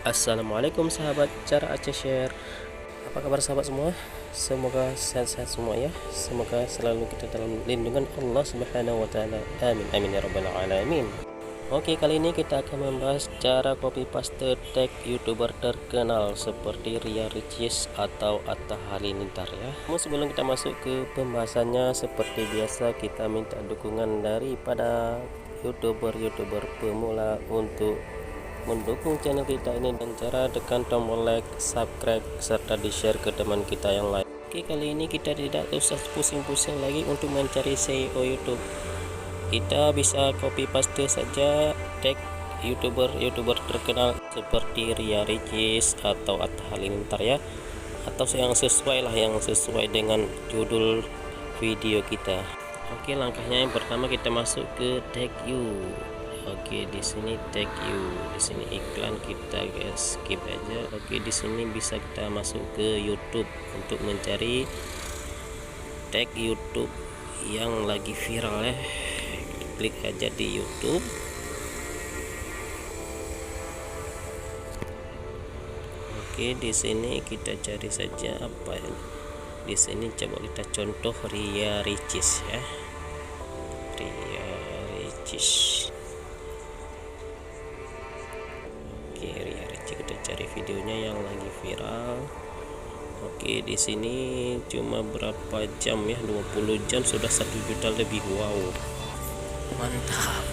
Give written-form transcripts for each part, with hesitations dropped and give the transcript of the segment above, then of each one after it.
Assalamualaikum sahabat Cara Aceh Share. Apa kabar sahabat semua? Semoga sehat-sehat semua ya. Semoga selalu kita dalam lindungan Allah Subhanahu wa taala. Amin amin ya rabbal alamin. Oke, kali ini kita akan membahas cara copy paste tag YouTuber terkenal seperti Ria Ricis atau Atta Halilintar ya. Namun sebelum kita masuk ke pembahasannya, seperti biasa kita minta dukungan daripada YouTuber pemula untuk mendukung channel kita ini dan cara tekan tombol like, subscribe, serta di share ke teman kita yang lain. Oke, kali ini kita tidak usah pusing-pusing lagi untuk mencari SEO YouTube. Kita bisa copy paste saja tag YouTuber terkenal seperti Ria Ricis atau Atta Halilintar ya, atau yang sesuai dengan judul video kita. Oke, langkahnya yang pertama kita masuk ke tag you. Oke, di sini tag you, di sini iklan kita skip aja. Oke, di sini bisa kita masuk ke YouTube untuk mencari tag YouTube yang lagi viral ya. Klik aja di YouTube. Oke, di sini kita cari saja apa ya. Di sini coba kita contoh Ria Ricis ya. Ria Ricis. Ria Ricis, kita cari videonya yang lagi viral. Oke, di sini cuma berapa jam ya, 20 jam sudah 1 juta lebih. Wow, mantap.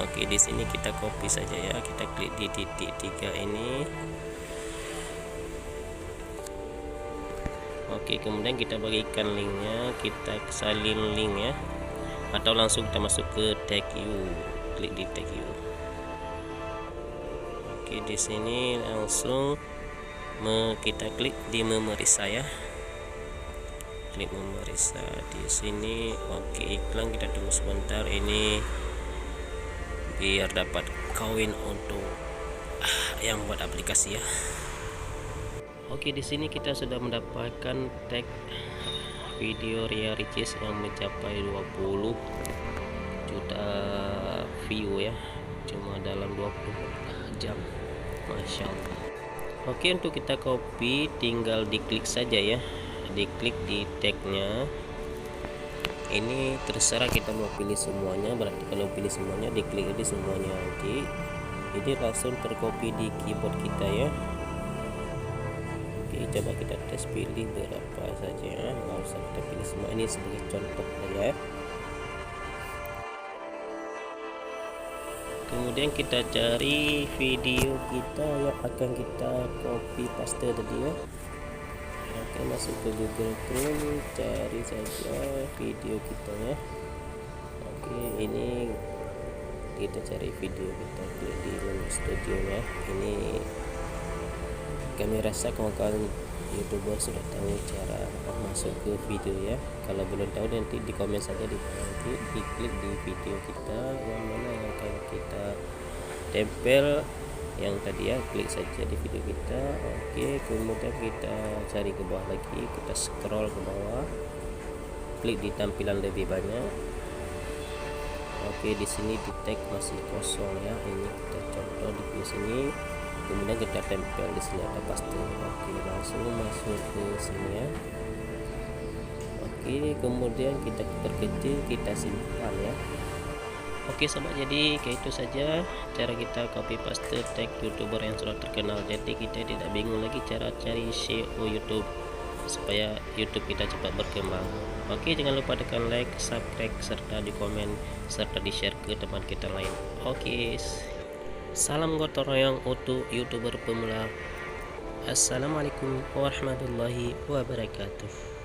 Oke, di sini kita copy saja ya, kita klik di titik 3 ini. Oke, kemudian kita bagikan linknya, kita salin link ya, atau langsung kita masuk ke tag you, klik di tag you. Oke, di sini langsung kita klik di memeriksa ya, klik memeriksa di sini. Oke, iklan kita tunggu sebentar ini biar dapat koin untuk yang buat aplikasi ya. Oke, di sini kita sudah mendapatkan tag video Ria Ricis yang mencapai 20 juta view ya, cuma dalam 20 jam. Masya Allah. Oke, untuk kita copy tinggal diklik saja ya, diklik di tagnya. Ini terserah kita mau pilih semuanya, berarti kalau pilih semuanya diklik di semuanya, nanti ini langsung tercopy di keyboard kita ya. Oke, coba kita tes pilih berapa saja, nggak usah kita pilih semua, ini sebagai contoh saja. Kemudian kita cari video kita yang akan kita copy paste tadi ya. Oke, masuk ke Google Chrome, cari saja video kita ya. Oke, ini kita cari video kita, klik di menu studio ya. Ini kami rasa kawan-kawan YouTuber sudah tahu cara masuk ke video ya. Kalau belum tahu nanti di komen saja di bawah, nanti diklik di video kita yang mana yang akan kita tempel yang tadi ya, klik saja di video kita. Oke, kemudian kita cari ke bawah lagi, kita scroll ke bawah, klik di tampilan lebih banyak. Oke, di sini di tag masih kosong ya, ini kita contoh di sini. Kemudian kita tempel di sini ada paste. Oke, langsung masuk ke sini ya. Oke, kemudian kita perkecil, kita simpan ya. Oke sobat, jadi kayak itu saja cara kita copy paste tag YouTuber yang sudah terkenal. Jadi kita tidak bingung lagi cara cari SEO YouTube supaya YouTube kita cepat berkembang. Oke, jangan lupa tekan like, subscribe, serta di komen, serta di share ke teman kita lain. Oke, salam gotong royong untuk YouTuber pemula. Assalamualaikum warahmatullahi wabarakatuh.